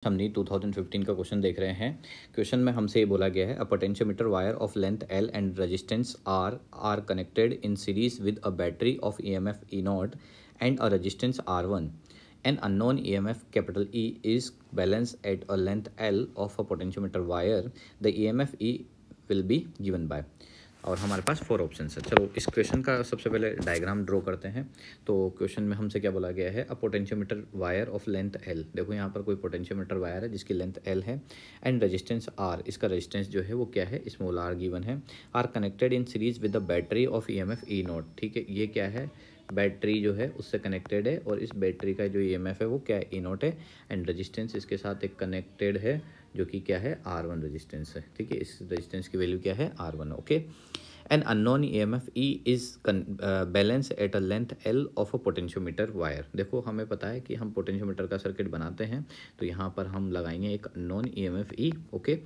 हमने 2015 का क्वेश्चन देख रहे हैं। क्वेश्चन में हमसे ये बोला गया है uh potentiometer wire of length L and resistance R connected in series with a battery of EMF E not and a resistance R1 an unknown EMF capital E is balance at a length L of a potentiometer wire the EMF E will be given by. और हमारे पास 4 option है। चलो इस question का सबसे पहले diagram draw करते हैं। तो क्वेश्चन में हमसे क्या बोला गया है uh potentiometer wire of length L। देखो यहाँ पर कोई पोटेंशियोमीटर वायर है जिसकी लेंथ L है एंड रेजिस्टेंस R, इसका रेजिस्टेंस जो है वो क्या है स्मॉल r गिवन है। Are connected in series with the battery of EMF E naught. ठीक है, ये क्या है बैटरी जो है उससे कनेक्टेड है और इस बैटरी का जो ईएमएफ है वो क्या है ई नॉट है एंड रेजिस्टेंस इसके साथ एक कनेक्टेड है जो कि क्या है R1 रेजिस्टेंस है। ठीक है, इस रेजिस्टेंस की वैल्यू क्या है R1। Okay, an unknown EMF E is balance at a length L of a potentiometer wire. देखो हमें पता है कि हम पोटेंशियोमीटर का सर्किट बनाते हैं तो यहाँ पर हम लगाएंगे एक unknown EMF E। Okay,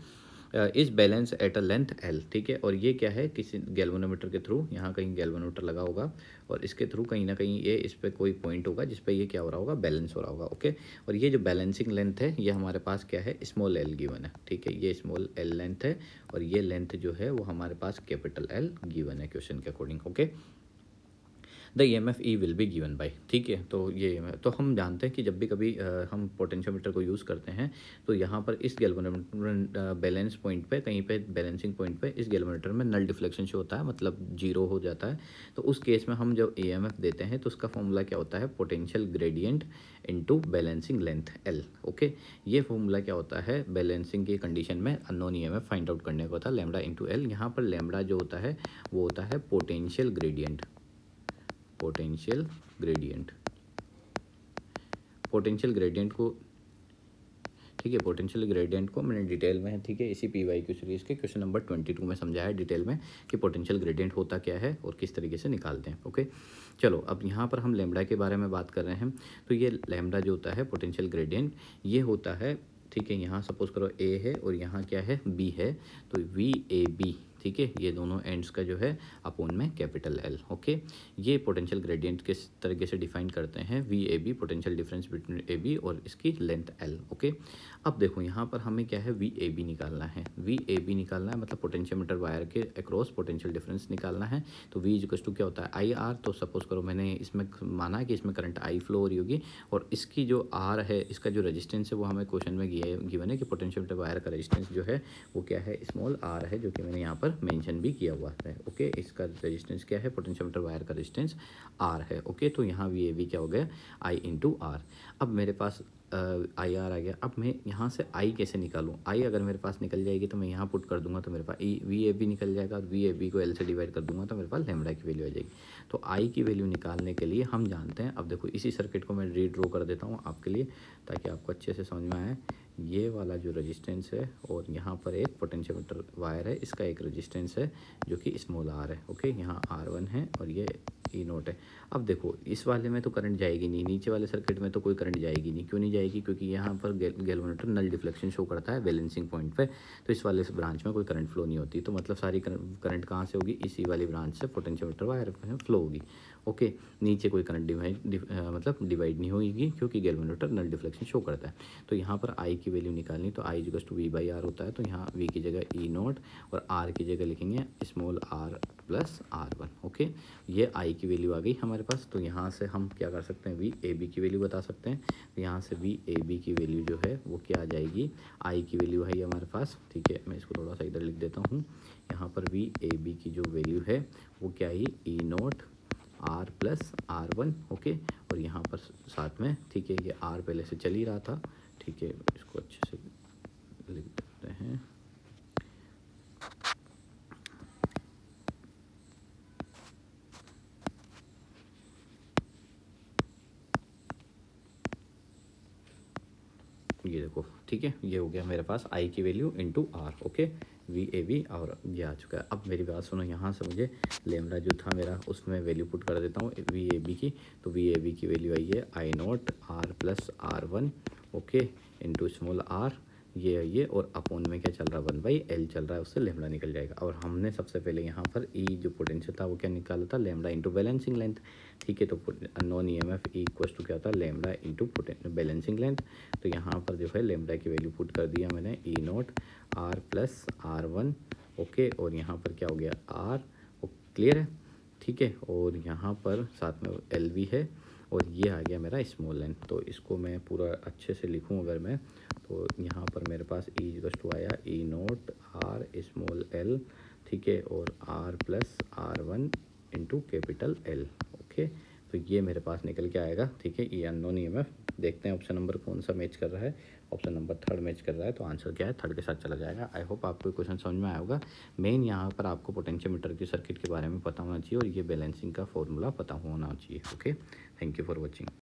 is balance at a length L। ठीक है, और ये क्या है किसी गैल्वेनोमीटर के थ्रू, यहाँ कहीं गैल्वेनोमीटर लगा होगा और इसके थ्रू कहीं ना कहीं ये इस पर कोई पॉइंट होगा जिस पे ये क्या हो रहा होगा बैलेंस हो रहा होगा। ओके, और ये जो बैलेंसिंग लेंथ है ये हमारे पास क्या है स्मॉल l गिवन है। ठीक है, ये स्मॉल l लेंथ है और ये लेंथ जो है वो हमारे पास कैपिटल L गिवन है क्वेश्चन के according. Okay, the EMF E will be given by. ठीक है, तो ये तो हम जानते हैं कि जब भी कभी हम पोटेंशियोमीटर को यूज़ करते हैं तो यहाँ पर इस गैल्वेनोमीटर बैलेंस पॉइंट पे कहीं पे बैलेंसिंग पॉइंट पे इस गैल्वेनोमीटर में नल डिफ्लेक्शन शो होता है, मतलब जीरो हो जाता है। तो उस केस में हम जब ईएमएफ देते हैं तो उसका फॉर्मूला क्या होता है potential gradient into balancing length L। Okay, ये फॉर्मूला क्या होता है बैलेंसिंग की कंडीशन में अननोन ईएमएफ फाइंड आउट करने का होता है लैम्बडा इंटू L। यहाँ पर लैम्बडा जो होता है वो होता है potential gradient. Potential gradient, potential gradient को, ठीक है, पोटेंशियल ग्रेडियंट को मैंने डिटेल में, ठीक है, इसी PYQ सीरीज़ के क्वेश्चन नंबर 22 में समझाया है डिटेल में कि पोटेंशियल ग्रेडियंट होता क्या है और किस तरीके से निकालते हैं। ओके, चलो अब यहाँ पर हम लैम्बडा के बारे में बात कर रहे हैं। तो ये लैम्बडा जो होता है पोटेंशियल ग्रेडियंट ये होता है, ठीक है, यहाँ सपोज करो A है और यहाँ क्या है B है, तो VAB, ठीक है, ये दोनों एंड्स का जो है अपोन में कैपिटल L। ओके, ये पोटेंशियल ग्रेडियंट किस तरीके से डिफाइन करते हैं VAB, potential difference between AB और इसकी लेंथ L। ओके, अब देखो यहाँ पर हमें क्या है VAB निकालना है। VAB निकालना है मतलब पोटेंशियोमीटर वायर के अक्रॉस पोटेंशियल डिफरेंस निकालना है। तो V इक्वल टू क्या होता है IR। तो सपोज करो मैंने इसमें माना कि इसमें करंट I फ्लो हो रही होगी और इसकी जो R है, इसका जो रेजिस्टेंस है वो हमें क्वेश्चन में गिवन है कि पोटेंशियोमीटर वायर का रेजिस्टेंस जो है वो क्या है स्मॉल r है, जो कि मैंने यहाँ पर मेंशन भी किया हुआ है। ओके, इसका रेजिस्टेंस क्या है पोटेंशियोमीटर वायर का रेजिस्टेंस R है। ओके, तो यहाँ VAB क्या हो गया I इंटू R। अब मेरे पास IR आ गया। अब मैं यहाँ से I कैसे निकालूँ? I अगर मेरे पास निकल जाएगी तो मैं यहाँ पुट कर दूंगा तो मेरे पास VAB निकल जाएगा और VAB को L से डिवाइड कर दूंगा तो मेरे पास लैम्बडा की वैल्यू आ जाएगी। तो I की वैल्यू निकालने के लिए हम जानते हैं, अब देखो इसी सर्किट को मैं रीड्रॉ कर देता हूँ आपके लिए ताकि आपको अच्छे से समझ में आए। ये वाला जो रेजिस्टेंस है और यहाँ पर एक पोटेंशियोमीटर वायर है, इसका एक रेजिस्टेंस है जो कि स्मॉल r है। ओके, यहाँ R1 है और ये E नोट है। अब देखो इस वाले में तो करंट जाएगी नहीं, नीचे वाले सर्किट में तो कोई करंट जाएगी नहीं। क्यों नहीं जाएगी? क्योंकि यहाँ पर गैल्वेनोमीटर नल डिफ्लेक्शन शो करता है बैलेंसिंग पॉइंट पे, तो इस वाले ब्रांच में कोई करंट फ्लो नहीं होती। तो मतलब सारी करंट कहाँ से होगी? इसी वाली ब्रांच से पोटेंशियोमीटर वायर में फ्लो होगी। ओके, नीचे कोई करंट मतलब डिवाइड नहीं होगी क्योंकि गैल्वेनोमीटर नल डिफ्लेक्शन शो करता है। तो यहाँ पर I की वैल्यू निकालनी तो I इक्वल टू V/R होता है। तो यहाँ V की जगह E नोट और R की जगह लिखेंगे small r plus R1। Okay, ये I की वैल्यू आ गई हमारे पास। तो यहाँ से हम क्या कर सकते हैं VAB की वैल्यू बता सकते हैं। तो यहाँ से VAB की वैल्यू जो है वो क्या आ जाएगी, I की वैल्यू है ये हमारे पास। ठीक है, मैं इसको थोड़ा सा इधर लिख देता हूँ। यहाँ पर VAB की जो वैल्यू है वो क्या है E note R plus R1। Okay, और यहाँ पर साथ में, ठीक है, ये R पहले से चल ही रहा था। ठीक है, इसको अच्छे से लिख देते हैं। ये देखो, ठीक है, ये हो गया मेरे पास I की value into R। Okay, VAB और ये आ चुका है। अब मेरी बात सुनो, यहाँ से मुझे लैम्बडा जो था मेरा उसमें वैल्यू पुट कर देता हूँ VAB की। तो VAB की वैल्यू आई है I note R plus R1। Okay, into small r ये और अपोन में क्या चल रहा है 1/L चल रहा है, उससे लेमड़ा निकल जाएगा। और हमने सबसे पहले यहाँ पर ई जो पोटेंशियल था वो क्या निकाला था, लेमड़ा इंटू बैलेंसिंग लेंथ, ठीक है। तो अननोन EMF इक्वल टू क्या होता है, लेमड़ा इंटू बैलेंसिंग लेंथ। तो यहाँ पर जो है लेमड़ा की वैल्यू पुट कर दिया मैंने E0 R plus R1, okay. और यहाँ पर क्या हो गया R, क्लियर है, ठीक है। और यहाँ पर साथ में L भी है और ये आ गया मेरा स्मॉल एन। तो इसको मैं पूरा अच्छे से लिखूँ अगर मैं, तो यहाँ पर मेरे पास E आया E0 R स्मॉल L, ठीक है, और R plus R1 into capital L, okay. तो ये मेरे पास निकल के आएगा, ठीक है। ये अननोन EMF, देखते हैं ऑप्शन नंबर कौन सा मैच कर रहा है। ऑप्शन नंबर 3 मैच कर रहा है, तो आंसर क्या है, 3 के साथ चला जाएगा। आई होप आपको क्वेश्चन समझ में आया होगा। मेन यहाँ पर आपको पोटेंशियोमीटर की सर्किट के बारे में पता होना चाहिए और ये बैलेंसिंग का फॉर्मूला पता होना चाहिए, okay. Thank you for watching.